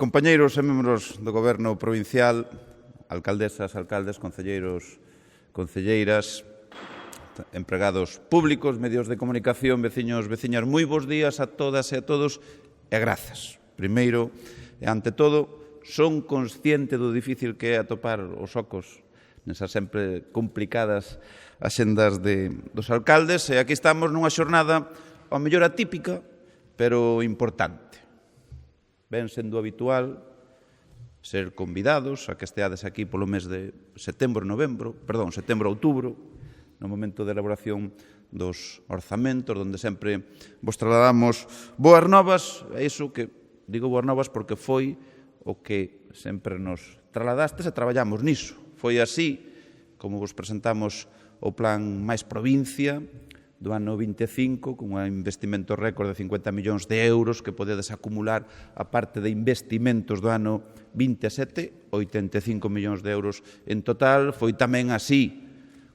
Compañeiros e membros do Goberno provincial, alcaldesas, alcaldes, concelleiros, concelleiras, empregados públicos, medios de comunicación, veciños, veciñas, moi bons días a todas e a todos e grazas. Primeiro, e ante todo, son consciente do difícil que é atopar os ocos nesas sempre complicadas axendas dos alcaldes e aquí estamos nunha xornada ao mellor atípica, pero importante. Ben sendo habitual ser convidados a que esteades aquí polo mes de setembro-outubro, no momento de elaboración dos orzamentos, onde sempre vos trasladamos boas novas, é iso que digo boas novas porque foi o que sempre nos trasladastes e traballamos niso. Foi así como vos presentamos o plan máis provincia do ano 25, con un investimento récord de 50 millóns de euros que podedes acumular a parte de investimentos do ano 27, 85 millóns de euros en total. Foi tamén así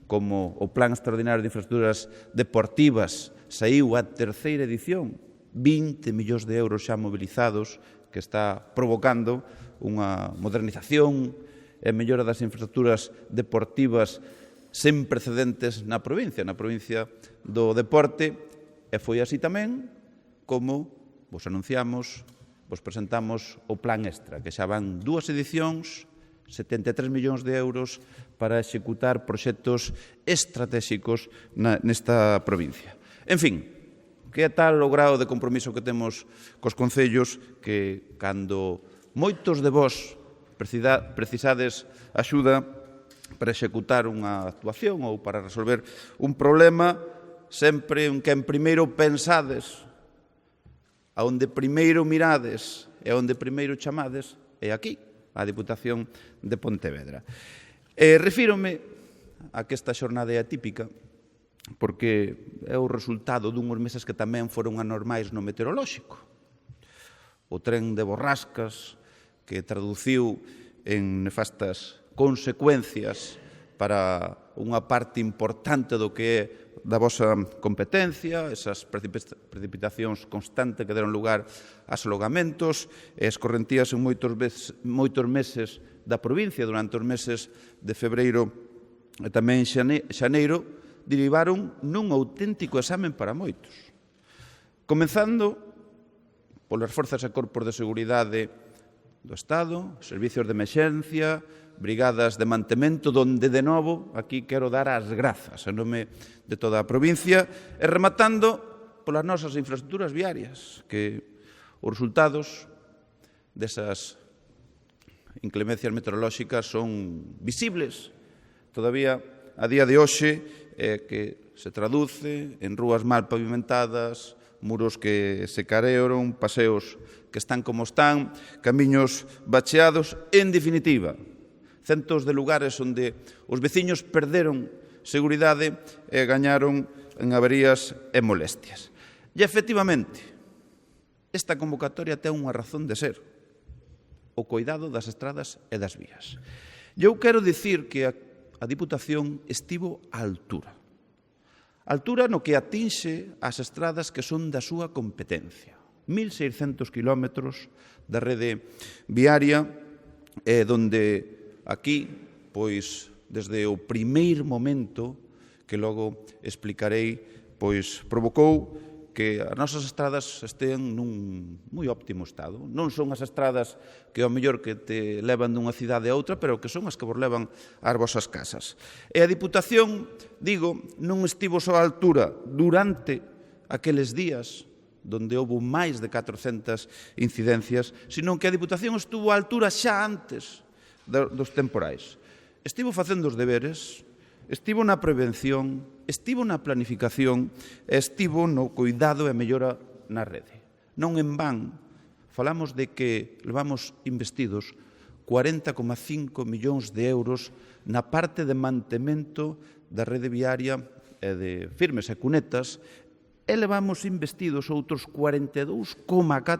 como o Plan Extraordinario de Infraestructuras Deportivas saiu a terceira edición, 20 millóns de euros xa mobilizados, que está provocando unha modernización e mellora das infraestructuras deportivas sen precedentes na provincia do deporte, e foi así tamén como vos anunciamos, vos presentamos o Plan Extra, que xa van 2 edicións, 73 millóns de euros para executar proxectos estratégicos nesta provincia. En fin, que é tal o grao de compromiso que temos cos concellos que cando moitos de vós precisades axuda para executar unha actuación ou para resolver un problema, sempre en quen primeiro pensades, aonde primeiro mirades e aonde primeiro chamades é aquí, a Diputación de Pontevedra. Refírome a que esta xornada é atípica porque é o resultado dunhos meses que tamén foron anormais no meteorolóxico. O tren de borrascas que traduciu en nefastas consecuencias para unha parte importante do que é da vosa competencia, esas precipitacións constantes que deron lugar a asolagamentos e escorrentías en moitos meses da provincia durante os meses de febreiro e tamén xaneiro derivaron nun auténtico examen para moitos. Comenzando polas forzas e corpos de seguridade do Estado, servicios de emerxencia, brigadas de mantemento, donde, de novo, aquí quero dar as grazas en nome de toda a provincia, e rematando polas nosas infraestructuras viarias, que os resultados desas inclemencias meteorolóxicas son visibles todavía a día de hoxe, que se traduce en rúas mal pavimentadas, muros que se careoron, paseos que están como están, camiños bacheados, en definitiva, centos de lugares onde os veciños perderon seguridade e gañaron en averías e molestias. E, efectivamente, esta convocatoria ten unha razón de ser, o coidado das estradas e das vías. E eu quero dicir que a Diputación estivo á altura. Altura no que atinxe as estradas que son da súa competencia. 1.600 kilómetros da rede viaria, donde aquí, pois, desde o primeiro momento, que logo explicarei, pois, provocou que as nosas estradas estean nun moi óptimo estado. Non son as estradas que ao mellor que te levan dunha cidade a outra, pero que son as que vos levan ás vosas casas. E a Diputación, digo, non estivo só á altura durante aqueles días donde houve máis de 400 incidencias, sino que a Diputación estuvo á altura xa antes dos temporais. Estivo facendo os deberes, estivo na prevención, estivo na planificación e estivo no cuidado e mellora na rede. Non en van, falamos de que levamos investidos 40,5 millóns de euros na parte de mantemento da rede viaria e de firmes e cunetas e levamos investidos outros 42,4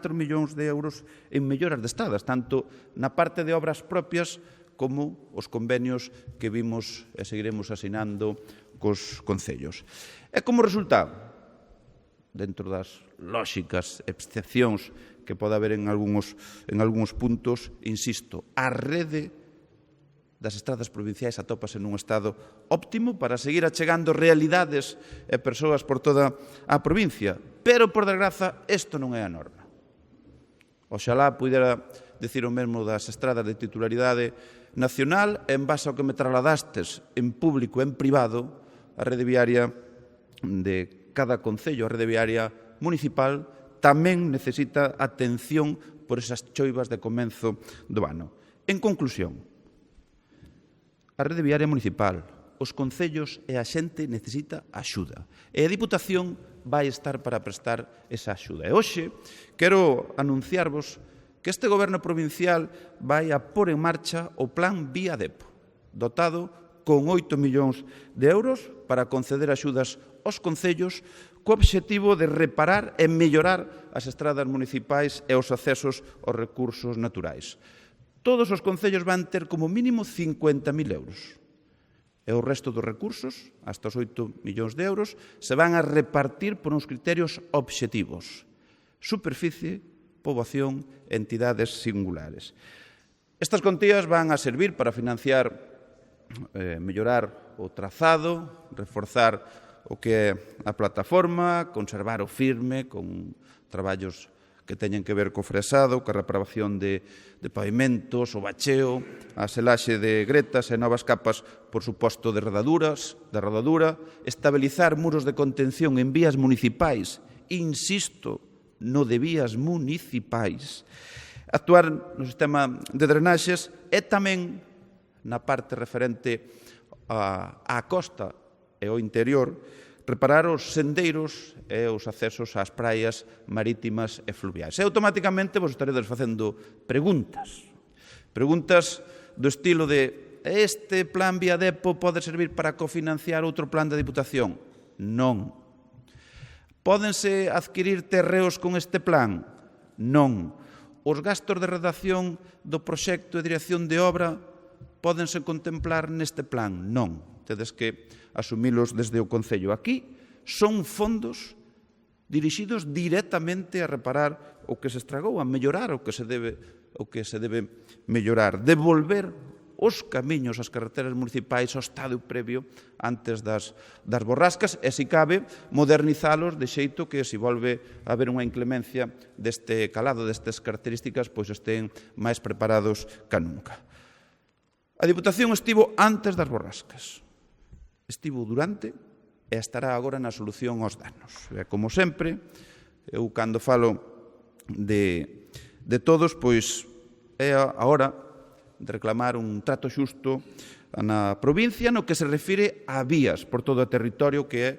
millóns de euros en melloras de estradas, tanto na parte de obras propias como os convenios que vimos e seguiremos asinando cos concellos. E como resultado, dentro das lóxicas excepcións que pode haber en algúns puntos, insisto, a rede das estradas provinciais atópase nun estado óptimo para seguir achegando realidades e persoas por toda a provincia. Pero, por desgraza, isto non é a norma. Oxalá pudera dicir o mesmo das estradas de titularidade nacional, en base ao que me trasladastes en público e en privado, a rede viaria de cada concello, a rede viaria municipal, tamén necesita atención por esas choivas de comenzo do ano. En conclusión, a rede viaria municipal, os concellos e a xente necesita axuda. E a Diputación vai estar para prestar esa axuda. E hoxe quero anunciarvos que este Goberno provincial vai a pôr en marcha o Plan Vía Depo, dotado con 8 millóns de euros para conceder axudas aos concellos co obxectivo de reparar e mellorar as estradas municipais e os accesos aos recursos naturais. Todos os concellos van ter como mínimo 50.000 euros. E o resto dos recursos, hasta os 8 millóns de euros, se van a repartir por uns criterios obxectivos. Superficie, poboación, entidades singulares. Estas contías van a servir para financiar, mellorar o trazado, reforzar o que é a plataforma, conservar o firme con traballos que teñen que ver co fresado, coa reparación de pavimentos, o bacheo, a selaxe de gretas e novas capas, por suposto, de rodadura, estabilizar muros de contención en vías municipais, insisto, no de vías municipais, actuar no sistema de drenaxes e tamén na parte referente á costa e ao interior, reparar os sendeiros e os accesos ás praias marítimas e fluviais. E automáticamente vos estaredes facendo preguntas. Preguntas do estilo de este plan Vía Depo pode servir para cofinanciar outro plan da Diputación? Non. Pódense adquirir terreos con este plan? Non. Os gastos de redacción do proxecto e dirección de obra pódense contemplar neste plan? Non. Tedes que asumilos desde o Concello. Aquí son fondos dirixidos directamente a reparar o que se estragou, a mellorar o que se debe mellorar, devolver os camiños, as carreteras municipais ao estado previo antes das borrascas e, se cabe, modernizalos de xeito que, se volve a haber unha inclemencia deste calado, destas características, pois estén máis preparados ca nunca. A Diputación estivo antes das borrascas. Estivo durante e estará agora na solución aos danos. Como sempre, eu cando falo de todos, pois é a hora de reclamar un trato xusto na provincia no que se refire a vías por todo o territorio, que é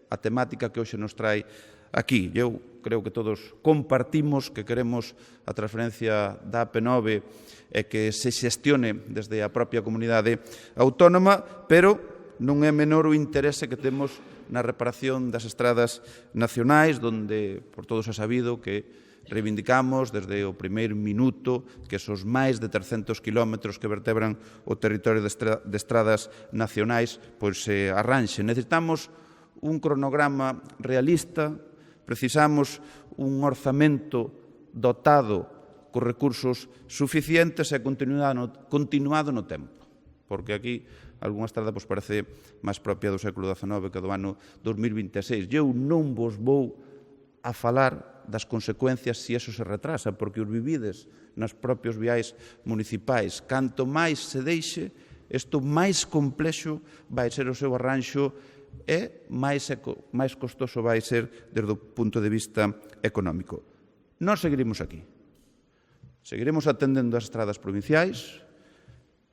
a temática que hoxe nos trae aquí. Eu creo que todos compartimos que queremos a transferencia da AP9 e que se xestione desde a propia comunidade autónoma, pero non é menor o interese que temos na reparación das estradas nacionais, donde, por todos é sabido, que reivindicamos desde o primeiro minuto que esos máis de 300 kilómetros que vertebran o territorio de estradas nacionais pois se arranxen. Necesitamos un cronograma realista, precisamos un orzamento dotado con recursos suficientes e continuado no tempo, porque aquí algunha estrada pois parece máis propia do século XIX que do ano 2026. Eu non vos vou a falar das consecuencias se eso se retrasa, porque os vivides nas propios viais municipais. Canto máis se deixe, isto máis complexo vai ser o seu arranxo e máis costoso vai ser desde o punto de vista económico. Non seguiremos aquí. Seguiremos atendendo as estradas provinciais,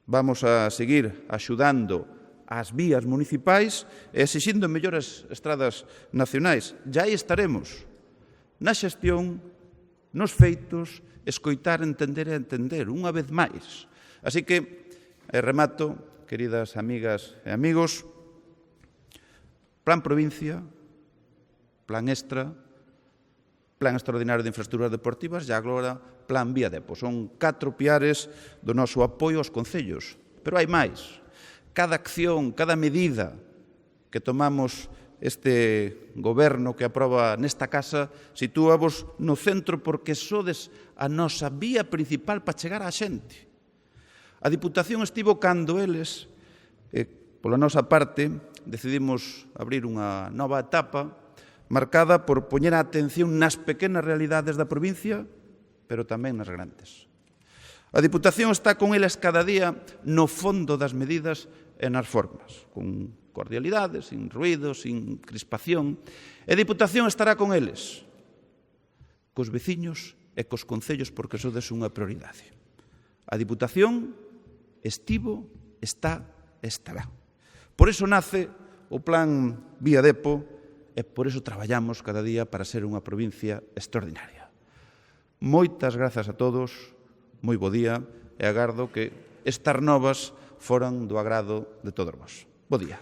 vamos a seguir axudando as vías municipais e exixindo mellores estradas nacionais. Já aí estaremos, na xestión, nos feitos, escoitar, entender e entender, unha vez máis. Así que, remato, queridas amigas e amigos, Plan Provincia, Plan Extra, Plan Extraordinario de Infraestructuras Deportivas e agora Plan Vía Depo. Son 4 piares do noso apoio aos concellos. Pero hai máis. Cada acción, cada medida que tomamos este goberno que aproba nesta casa sitúavos no centro porque sodes a nosa vía principal para chegar á xente. A Diputación estivo cando eles, pola nosa parte, decidimos abrir unha nova etapa marcada por poñer a atención nas pequenas realidades da provincia, pero tamén nas grandes. A Diputación está con eles cada día no fondo das medidas e nas formas, con cordialidade, sin ruído, sin crispación. E a Diputación estará con eles, cos veciños e cos concellos, porque sodes unha prioridade. A Diputación estivo, está e estará. Por iso nace o plan Vía Depo e por iso traballamos cada día para ser unha provincia extraordinaria. Moitas grazas a todos, moi bo día e agardo que estas novas foran do agrado de todos vós. Bo día.